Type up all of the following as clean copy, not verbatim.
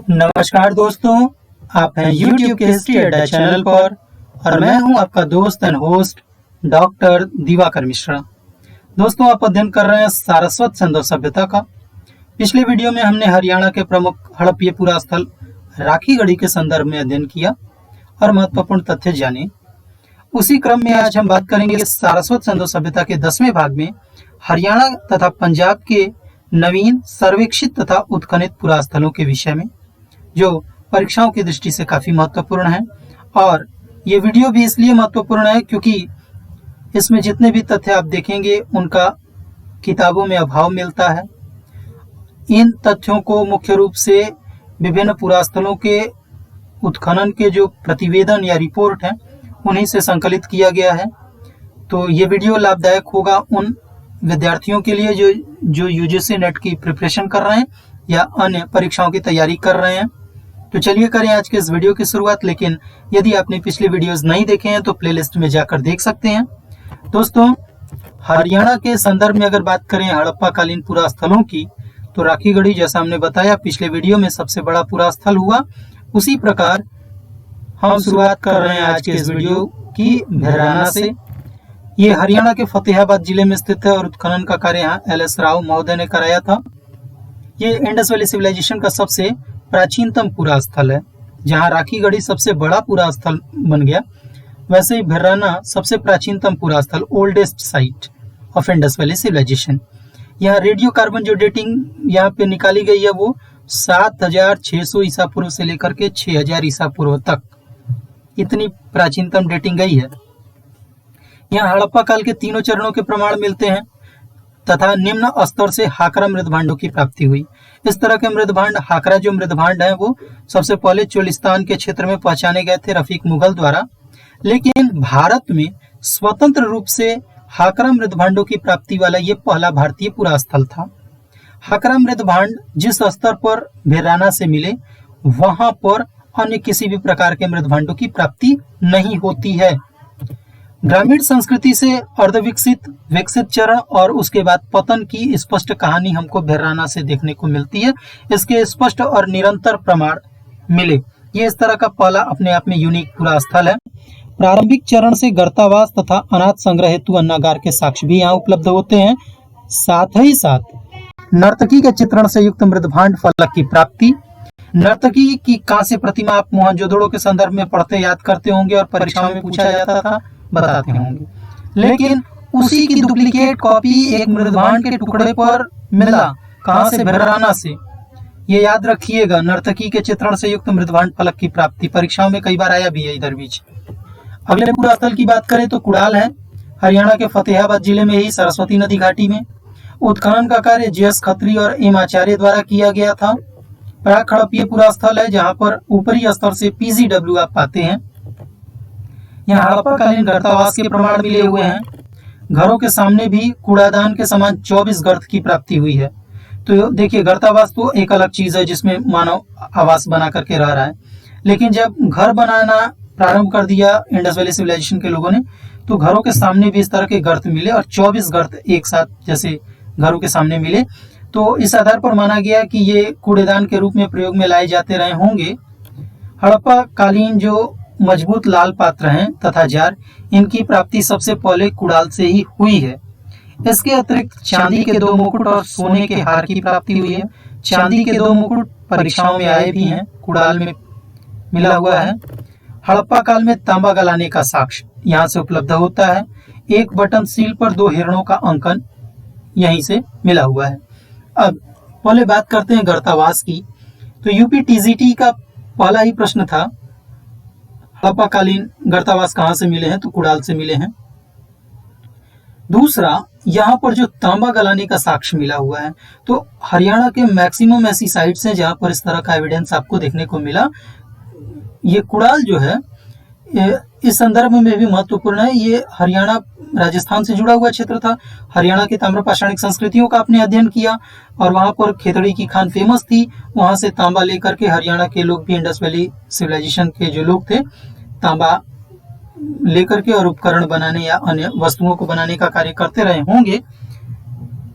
नमस्कार दोस्तों, आप हैं YouTube के हिस्ट्री अड्डा चैनल पर और मैं हूं आपका दोस्त and host doctor Diwakar Mishra. दोस्तों, आप अध्ययन कर रहे हैं सारस्वत सिंधु सभ्यता का। पिछले वीडियो में हमने हरियाणा के प्रमुख हड़प्पीय पुरास्थल राखीगढ़ी के संदर्भ में अध्ययन किया और महत्वपूर्ण तथ्य जाने। उसी क्रम में आज हम बात करेंगे सारस्वत सिंधु सभ्यता के 10वें भाग में हरियाणा तथा पंजाब के नवीन सर्वेक्षित तथा उत्खनित पुरास्थलों के विषय में, जो परीक्षाओं की दृष्टि से काफी महत्वपूर्ण है। और ये वीडियो भी इसलिए महत्वपूर्ण है क्योंकि इसमें जितने भी तथ्य आप देखेंगे उनका किताबों में अभाव मिलता है। इन तथ्यों को मुख्य रूप से विभिन्न पुरास्थलों के उत्खनन के जो प्रतिवेदन या रिपोर्ट हैं उन्हीं से संकलित किया गया है। तो ये वीडियो लाभदायक होगा उन विद्यार्थियों के लिए जो यूजीसी नेट की प्रिपरेशन कर रहे हैं या अन्य परीक्षाओं की तैयारी कर रहे हैं। तो चलिए करें आज के इस वीडियो की शुरुआत। लेकिन यदि आपने पिछले वीडियोस नहीं देखे हैं तो प्लेलिस्ट में जाकर देख सकते हैं। दोस्तों, हरियाणा के संदर्भ में अगर बात करें हड़प्पा कालीन पुरास्थलों की, तो राखीगढ़ी, जैसा हमने बताया पिछले वीडियो में, सबसे बड़ा पुरास्थल हुआ। उसी प्रकार हम शुरुआत कर रहे हैं आज के इस वीडियो की भैराना से। ये हरियाणा के फतेहाबाद जिले में स्थित है और उत्खनन का कार्य यहाँ LS राव महोदय ने कराया था। ये इंडस वैली सिविलाइजेशन का सबसे प्राचीनतम पुरास्थल है। जहाँ राखीगढ़ी सबसे बड़ा पुरास्थल बन गया, वैसे ही भैराना सबसे प्राचीनतम पुरास्थल, oldest site of Indus valley civilisation. यहाँ रेडियो कार्बन जो डेटिंग यहाँ पे निकाली गई है वो 7600 ईसा पूर्व से लेकर के 6000 ईसा पूर्व तक, इतनी प्राचीनतम डेटिंग गई है। यहाँ हड़प्पा काल के तीनों चरणों के प्रमाण मिलते हैं तथा निम्न स्तर से हाकरा मृदभांडों की प्राप्ति हुई। इस तरह के मृदभांड, हाकरा जो मृदभांड है, वो सबसे पहले चोलिस्तान के क्षेत्र में पहचाने गए थे रफीक मुगल द्वारा। लेकिन भारत में स्वतंत्र रूप से हाकरा मृदभांडों की प्राप्ति वाला ये पहला भारतीय पुरास्थल था। हाकरा मृदभांड जिस स्तर पर भैराना से मिले, वहां पर अन्य किसी भी प्रकार के मृदभांडों की प्राप्ति नहीं होती है। ग्रामीण संस्कृति से अर्धविकसित, विकसित चरण और उसके बाद पतन की स्पष्ट कहानी हमको भैराना से देखने को मिलती है। इसके स्पष्ट और निरंतर प्रमाण मिले। ये इस तरह का पहला अपने आप में यूनिक पुरास्थल है। प्रारंभिक चरण से गर्तावास तथा अनाथ संग्रह हेतु अन्नागार के साक्ष्य भी यहाँ उपलब्ध होते हैं। साथ ही साथ नर्तकी के चित्रण से युक्त मृदभांड फलक की प्राप्ति। नर्तकी की कांस्य प्रतिमा आप मोहनजोदड़ो के संदर्भ में पढ़ते याद करते होंगे और परीक्षाओं में पूछा जाता था, बताते होंगे। लेकिन उसी की डुप्लीकेट कॉपी एक मृदभांड के टुकड़े पर मिला। कहां से? भैराना से। ये याद रखिएगा, नर्तकी के चित्रण से युक्त मृदभांड फलक की प्राप्ति परीक्षाओं में कई बार आया भी है इधर बीच। अगले पुरास्थल की बात करें तो कुड़ाल है। हरियाणा के फतेहाबाद जिले में ही सरस्वती नदी घाटी में उत्खनन का कार्य JS खत्री और M आचार्य द्वारा किया गया था। प्राक हड़प्पीय पुरास्थल है जहां पर ऊपरी स्तर से PGW आप पाते हैं। यहाँ हड़प्पा कालीन गर्तावास के प्रमाण मिले हुए हैं। घरों के सामने भी कूड़ादान के समान 24 गर्त की प्राप्ति हुई है। तो देखिए, गर्तावास तो एक अलग चीज है जिसमें मानव आवास बना करके रह रहा है। लेकिन जब घर बनाना प्रारंभ कर दिया इंडस वैली सिविलाइजेशन के लोगों ने, तो घरों के सामने भी इस तरह के गर्त मिले और 24 गर्त एक साथ जैसे घरों के सामने मिले। तो इस आधार पर माना गया कि ये कूड़ेदान के रूप में प्रयोग में लाए जाते रहे होंगे। हड़प्पा कालीन जो मजबूत लाल पात्र हैं तथा जार, इनकी प्राप्ति सबसे पहले कुड़ाल से ही हुई है। इसके अतिरिक्त चांदी के 2 मुकुट और सोने के हार की प्राप्ति हुई है। चांदी के 2 मुकुट परीक्षाओं में आए भी हैं, कुड़ाल में मिला हुआ है। हड़प्पा काल में तांबा गलाने का साक्ष्य यहाँ से उपलब्ध होता है। एक बटन सील पर 2 हिरणों का अंकन यहीं से मिला हुआ है। अब पहले बात करते हैं गर्तावास की। तो यूपी TGT का पहला ही प्रश्न था, हड़प्पा कालीन गर्तावास कहां से मिले हैं? तो कुड़ाल से मिले हैं। दूसरा, यहाँ पर जो तांबा गलाने का साक्ष्य मिला हुआ है, तो हरियाणा के मैक्सिमम ऐसी साइट्स हैं जहां पर इस तरह का एविडेंस आपको देखने को मिला। ये कुड़ाल जो है इस संदर्भ में भी महत्वपूर्ण है। ये हरियाणा राजस्थान से जुड़ा हुआ क्षेत्र था। हरियाणा की ताम्रपाषाणिक संस्कृतियों का आपने अध्ययन किया और वहां पर खेतड़ी की खान फेमस थी। वहां से तांबा लेकर के हरियाणा के लोग भी, इंडस वैली सिविलाइजेशन के जो लोग थे, तांबा लेकर के और उपकरण बनाने या अन्य वस्तुओं को बनाने का कार्य करते रहे होंगे।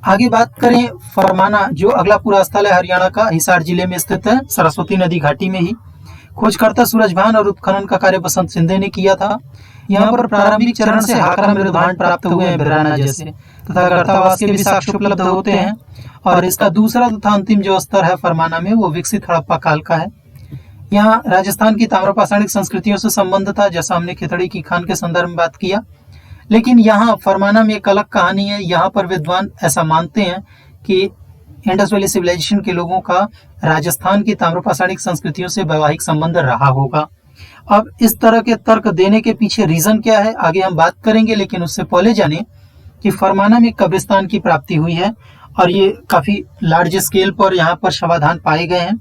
आगे बात करें फरमाना, जो अगला पूरा स्थल है हरियाणा का, हिसार जिले में स्थित है, सरस्वती नदी घाटी में ही। खोजकर्ता सूरजभान और उत्खनन का कार्य बसंत सिंधे ने किया था। यहाँ पर प्रारंभिक चरण से हाकरा मृदभांड प्राप्त हुए हैं बिराना जैसे, तथा गर्तावास के भी साक्ष्य उपलब्ध होते हैं। और इसका दूसरा तथा अंतिम जो स्तर है फरमाना में, वो विकसित हड़प्पा काल का है। यहाँ राजस्थान की ताम्रपाषाणिक संस्कृतियों से संबंध था, जैसा हमने खितड़ी की खान के संदर्भ में बात किया। लेकिन यहाँ फरमाना में एक अलग कहानी है। यहाँ पर विद्वान ऐसा मानते हैं कि इंडस वैली सिविलाइजेशन के लोगों का राजस्थान की ताम्रपाषाणिक संस्कृतियों से वैवाहिक संबंध रहा होगा। अब इस तरह के तर्क देने के पीछे रीजन क्या है, आगे हम बात करेंगे। लेकिन उससे पहले जाने कि फरमाना में कब्रिस्तान की प्राप्ति हुई है, और ये काफी लार्ज स्केल पर यहाँ पर शवाधान पाए गए हैं।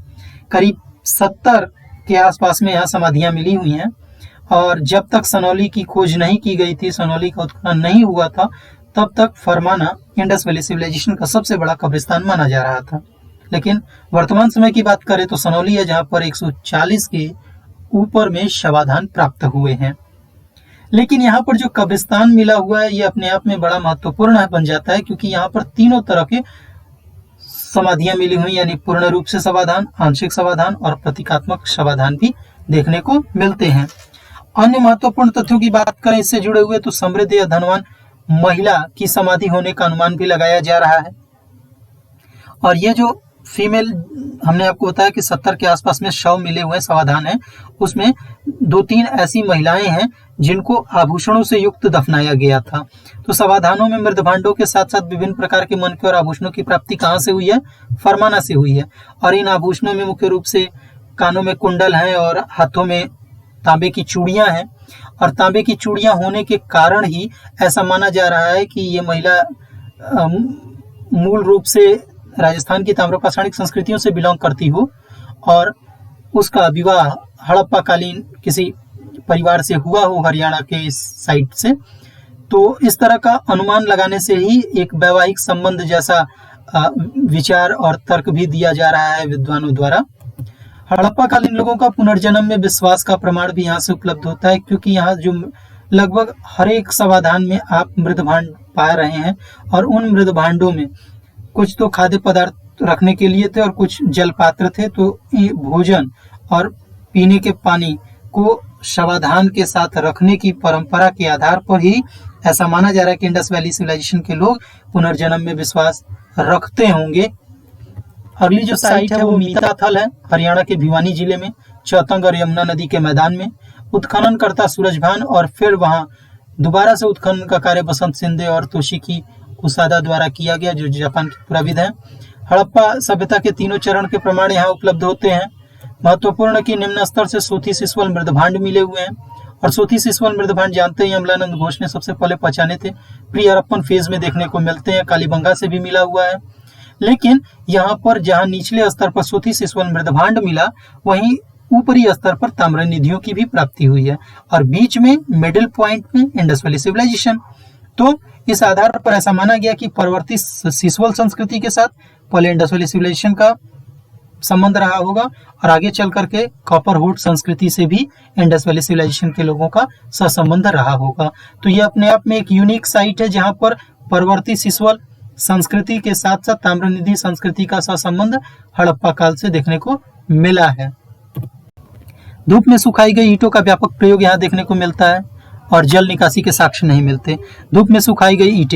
करीब 70 के आसपास में यहाँ समाधियां मिली हुई हैं। और जब तक सनौली की खोज नहीं की गई थी, सनौली का उत्खनन नहीं हुआ था, तब तक फरमाना इंडस वैली सिविलाइजेशन का सबसे बड़ा कब्रिस्तान माना जा रहा था। लेकिन वर्तमान समय की बात करें तो सनौली है, जहां पर 140 के ऊपर में शवाधान प्राप्त हुए हैं। लेकिन यहाँ पर जो कब्रिस्तान मिला हुआ है, ये अपने आप में बड़ा महत्वपूर्ण बन जाता है, क्योंकि यहाँ पर तीनों तरह के समाधियां मिली हुई, यानी पूर्ण रूप से शवाधान, आंशिक शवाधान और प्रतीकात्मक शवाधान भी देखने को मिलते हैं। अन्य महत्वपूर्ण तथ्यों की बात करें इससे जुड़े हुए, तो समृद्ध या धनवान महिला की समाधि होने का अनुमान भी लगाया जा रहा है। और ये जो फीमेल, हमने आपको बताया कि 70 के आसपास में शव मिले हुए शवाधान है, उसमें 2-3 ऐसी महिलाएं हैं जिनको आभूषणों से युक्त दफनाया गया था। तो शवाधानों में मृदभांडों के साथ साथ विभिन्न प्रकार के मनके और आभूषणों की प्राप्ति कहाँ से हुई है? फरमाना से हुई है। और इन आभूषणों में मुख्य रूप से कानों में कुंडल हैं और हाथों में तांबे की चूड़ियां हैं। और तांबे की चूड़ियां होने के कारण ही ऐसा माना जा रहा है कि ये महिला मूल रूप से राजस्थान की ताम्रपाषाणिक संस्कृतियों से बिलोंग करती हो, और उसका विवाह हड़प्पा कालीन किसी परिवार से हुआ हो हरियाणा के इस साइड से। तो इस तरह का अनुमान लगाने से ही एक वैवाहिक संबंध जैसा विचार और तर्क भी दिया जा रहा है विद्वानों द्वारा। हड़प्पा कालीन लोगों का पुनर्जन्म में विश्वास का प्रमाण भी यहाँ से उपलब्ध होता है, क्योंकि यहाँ जो लगभग हर एक शवाधान में आप मृदभांड पा रहे हैं, और उन मृदभांडों में कुछ तो खाद्य पदार्थ रखने के लिए थे और कुछ जल पात्र थे। तो ये भोजन और पीने के पानी को शवाधान के साथ रखने की परंपरा के आधार पर ही ऐसा माना जा रहा है कि इंडस वैली सिविलाइजेशन के लोग पुनर्जन्म में विश्वास रखते होंगे। अगली जो साइट है वो मीता थल है, हरियाणा के भिवानी जिले में, चौतंग और यमुना नदी के मैदान में। उत्खननकर्ता सूरजभान, और फिर वहां दोबारा से उत्खनन का कार्य बसंत सिंधे और तोशिकी उसादा द्वारा किया गया, जो जापान के पुराविद हैं। हड़प्पा सभ्यता के तीनों चरण के प्रमाण यहाँ उपलब्ध होते हैं। महत्वपूर्ण कि निम्न स्तर से सोथी सिसवल मृदभांड मिले हुए हैं, और सोथी सिसवल मृदभांड जानते हैं अमलानंद घोष ने सबसे पहले पहचाने थे, प्री हड़प्पन फेज में देखने को मिलते हैं। कालीबंगा से भी मिला हुआ है। लेकिन यहाँ पर जहाँ निचले स्तर पर सोथी सिसवल मृदभांड मिला, वहीं ऊपरी स्तर पर ताम्र निधियों की भी प्राप्ति हुई है, और बीच में मिडिल पॉइंट में इंडस वैली सिविलाइजेशन। तो इस आधार पर ऐसा माना गया कि परवर्ती सिसवल संस्कृति के साथ पहले इंडस वैली सिविलाइजेशन का संबंध रहा होगा, और आगे चल करके कॉपर हुड संस्कृति से भी इंडस वैली सिविलाइजेशन के लोगों का सहसंबंध रहा होगा। तो ये अपने आप में एक यूनिक साइट है, जहां पर परवर्ती सिसवल संस्कृति के साथ साथ ताम्रनिधि संस्कृति का सहसंबंध हड़प्पा काल से देखने को मिला है। धूप में सुखाई गई ईंटों का व्यापक प्रयोग यहाँ देखने को मिलता है, और जल निकासी के साक्ष्य नहीं मिलते। धूप में सुखाई गई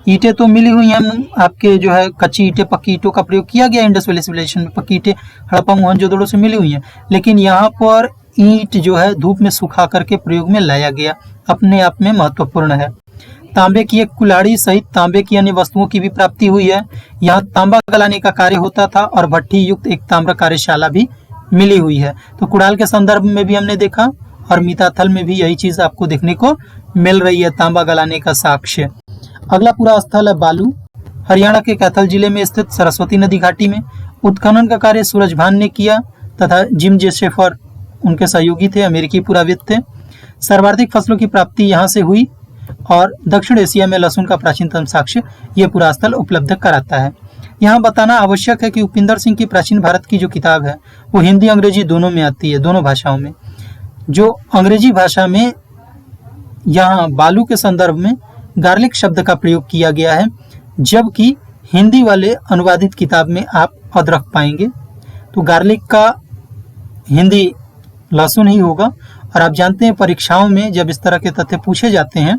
ईंटें तो मिली हुई हैं, आपके जो है कच्ची ईंटें, पक्की ईंटों का प्रयोग किया गया इंडस वैली सिविलाइजेशन में। पक्की ईंटें हड़प्पा मोहनजोदड़ो से मिली हुई हैं, लेकिन यहाँ पर ईंट जो है धूप में सुखा करके प्रयोग में लाया गया, अपने आप में महत्वपूर्ण है। तांबे की एक कुल्हाड़ी सहित तांबे की अन्य वस्तुओं की भी प्राप्ति हुई है। यहाँ तांबा गलाने का कार्य होता था, और भट्ठी युक्त एक ताम्र कार्यशाला भी मिली हुई है। तो कुड़ाल के संदर्भ में भी हमने देखा, और मीताथल में भी यही चीज आपको देखने को मिल रही है, तांबा गलाने का साक्ष्य। अगला पूरा स्थल है बालू, हरियाणा के कैथल जिले में स्थित सरस्वती नदी घाटी में। उत्खनन का कार्य सूरजभान ने किया, तथा जिम जे शेफर उनके सहयोगी थे, अमेरिकी पुराविद थे। सर्वाधिक फसलों की प्राप्ति यहाँ से हुई, और दक्षिण एशिया में लहसुन का प्राचीनतम साक्ष्य ये पूरा स्थल उपलब्ध कराता है। यहाँ बताना आवश्यक है कि उपिंदर सिंह की प्राचीन भारत की जो किताब है, वो हिंदी अंग्रेजी दोनों में आती है, दोनों भाषाओं में। जो अंग्रेजी भाषा में यहाँ बालू के संदर्भ में गार्लिक शब्द का प्रयोग किया गया है, जबकि हिंदी वाले अनुवादित किताब में आप अदरक पाएंगे। तो गार्लिक का हिंदी लहसुन ही होगा। और आप जानते हैं परीक्षाओं में जब इस तरह के तथ्य पूछे जाते हैं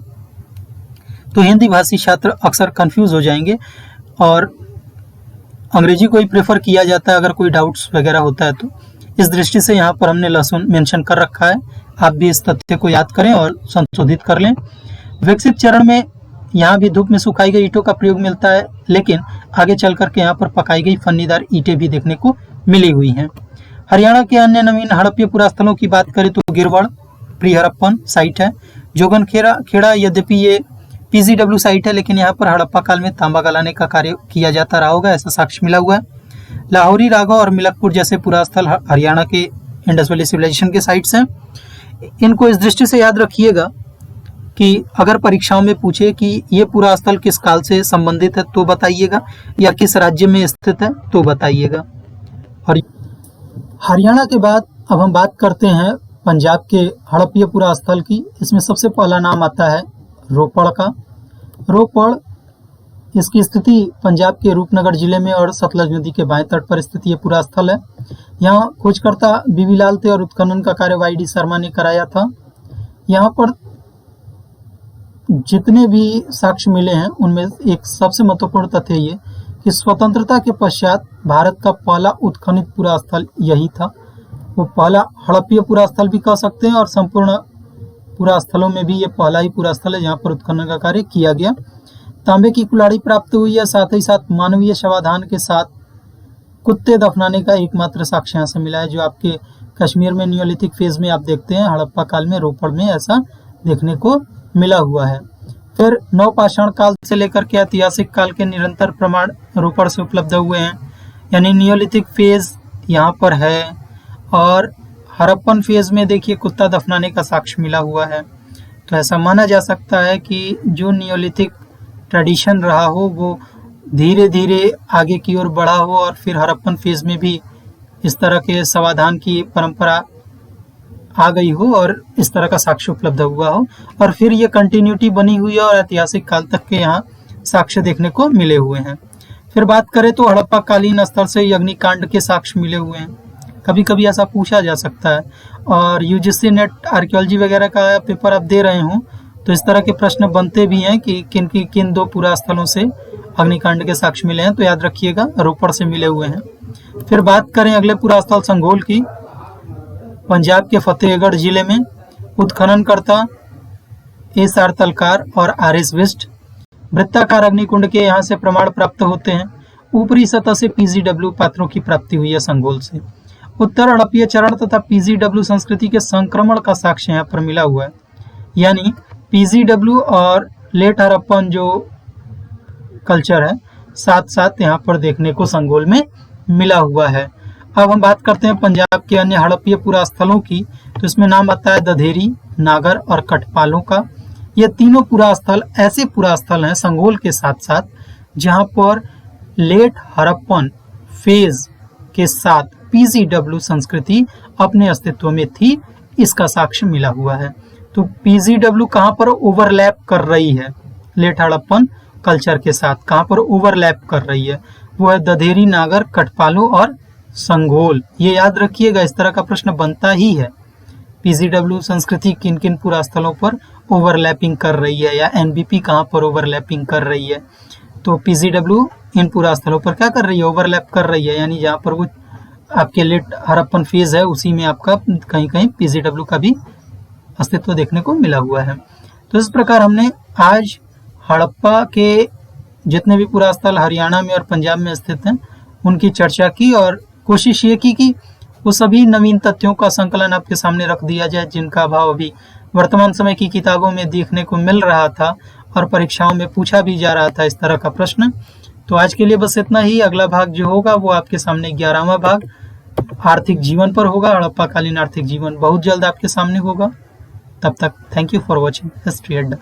तो हिंदी भाषी छात्र अक्सर कंफ्यूज हो जाएंगे और अंग्रेजी को ही प्रेफर किया जाता है अगर कोई डाउट्स वगैरह होता है। तो इस दृष्टि से यहाँ पर हमने लहसुन मेंशन कर रखा है। आप भी इस तथ्य को याद करें और संशोधित कर लें। विकसित चरण में यहाँ भी धूप में सुखाई गई ईंटों का प्रयोग मिलता है, लेकिन आगे चल करके यहाँ पर पकाई गई फन्नीदार ईंटें भी देखने को मिली हुई हैं। हरियाणा के अन्य नवीन हड़प्पीय पुरास्थलों की बात करें तो गिरवड़ प्री हड़प्पन साइट है। जोगन खेड़ा यद्यपि ये पीजीडब्ल्यू साइट है, लेकिन यहाँ पर हड़प्पा काल में तांबा गलाने का कार्य किया जाता रहा होगा, ऐसा साक्ष्य मिला हुआ है। लाहौरी राघव और मिलकपुर जैसे पुरास्थल हरियाणा के इंडस वैली सिविलाइजेशन के साइट्स हैं। इनको इस दृष्टि से याद रखिएगा कि अगर परीक्षाओं में पूछे कि ये पुरास्थल किस काल से संबंधित है तो बताइएगा, या किस राज्य में स्थित है तो बताइएगा। और हरियाणा के बाद अब हम बात करते हैं पंजाब के हड़प्पीय पुरास्थल की। इसमें सबसे पहला नाम आता है रोपड़ का। रोपड़, इसकी स्थिति पंजाब के रूपनगर जिले में और सतलज नदी के बाएं तट पर स्थित ये पुरास्थल है। यहाँ खोजकर्ता बीवी लाल थे और उत्खनन का कार्य वाई डी शर्मा ने कराया था। यहाँ पर जितने भी साक्ष्य मिले हैं उनमें एक सबसे महत्वपूर्ण तथ्य ये कि स्वतंत्रता के पश्चात भारत का पहला उत्खनित पुरास्थल यही था। वो पहला हड़प्पीय पुरास्थल भी कह सकते हैं और संपूर्ण पुरास्थलों में भी ये पहला ही पुरास्थल है जहाँ पर उत्खनन का कार्य किया गया। तांबे की कुल्हाड़ी प्राप्त हुई है, साथ ही साथ मानवीय शवाधान के साथ कुत्ते दफनाने का एकमात्र साक्ष्य यहाँ से मिला है, जो आपके कश्मीर में नियोलिथिक फेज में आप देखते हैं। हड़प्पा काल में रोपड़ में ऐसा देखने को मिला हुआ है। फिर नवपाषाण काल से लेकर के ऐतिहासिक काल के निरंतर प्रमाण रोपड़ से उपलब्ध हुए हैं, यानी नियोलिथिक फेज यहाँ पर है। और हड़प्पन फेज में देखिए कुत्ता दफनाने का साक्ष्य मिला हुआ है। तो ऐसा माना जा सकता है कि जो नियोलिथिक ट्रेडिशन रहा हो वो धीरे धीरे आगे की ओर बढ़ा हो और फिर हड़प्पन फेज में भी इस तरह के समाधान की परंपरा आ गई हो और इस तरह का साक्ष्य उपलब्ध हुआ हो, और फिर ये कंटिन्यूटी बनी हुई है और ऐतिहासिक काल तक के यहाँ साक्ष्य देखने को मिले हुए हैं। फिर बात करें तो हड़प्पा कालीन स्तर से अग्निकांड के साक्ष्य मिले हुए हैं। कभी कभी ऐसा पूछा जा सकता है, और यूजीसी नेट आर्कियोलॉजी वगैरह का पेपर आप दे रहे हो तो इस तरह के प्रश्न बनते भी हैं कि किन दो पुरास्थलों से अग्निकांड के साक्ष्य मिले हैं। तो याद रखिएगा रोपड़ से मिले हुए हैं। फिर बात करें अगले पुरास्थल संघोल की। पंजाब के फतेहगढ़ जिले में उत्खननकर्ता एस.आर. तलकार और आर.एस. विस्ट वृत्ताकार अग्निकुंड के यहाँ से प्रमाण प्राप्त होते हैं। ऊपरी सतह से पीजीडब्ल्यू पात्रों की प्राप्ति हुई है संघोल से। उत्तर हड़प्पीय चरण तथा पीजीडब्ल्यू संस्कृति के संक्रमण का साक्ष्य यहाँ पर मिला हुआ है, यानी पीजीडब्ल्यू और लेट हड़प्पन जो कल्चर है साथ साथ यहाँ पर देखने को संघोल में मिला हुआ है। अब हम बात करते हैं पंजाब के अन्य हड़प्पीय पुरास्थलों की। तो इसमें नाम आता है दधेरी, नागर और कटपालों का। ये तीनों पुरास्थल ऐसे पुरास्थल हैं संघोल के साथ साथ जहाँ पर लेट हड़प्पन फेज के साथ पीजीडब्ल्यू संस्कृति अपने अस्तित्व में थी, इसका साक्ष्य मिला हुआ है। तो पीजीडब्ल्यू कहाँ पर ओवरलैप कर रही है लेट हड़प्पन कल्चर के साथ, कहाँ पर ओवरलैप कर रही है, वो है दधेरी, नागर, कटपालो और संघोल। ये याद रखिएगा, इस तरह का प्रश्न बनता ही है। पीजीडब्ल्यू संस्कृति किन किन पुरास्थलों पर ओवरलैपिंग कर रही है, या एनबीपी कहाँ पर ओवरलैपिंग कर रही है। तो पीजीडब्ल्यू इन पुरास्थलों पर क्या कर रही है, ओवरलैप कर रही है, यानी जहाँ पर वो आपके लेट हड़प्पन फेज है उसी में आपका कहीं कहीं पीजीडब्ल्यू का भी अस्तित्व देखने को मिला हुआ है। तो इस प्रकार हमने आज हड़प्पा के जितने भी पुरास्थल हरियाणा में और पंजाब में स्थित हैं उनकी चर्चा की, और कोशिश ये की कि वो सभी नवीन तथ्यों का संकलन आपके सामने रख दिया जाए जिनका अभाव अभी वर्तमान समय की किताबों में देखने को मिल रहा था और परीक्षाओं में पूछा भी जा रहा था इस तरह का प्रश्न। तो आज के लिए बस इतना ही। अगला भाग जो होगा वो आपके सामने 11वां भाग आर्थिक जीवन पर होगा। हड़प्पा कालीन आर्थिक जीवन बहुत जल्द आपके सामने होगा। तब तक thank you for watching history अड्डा।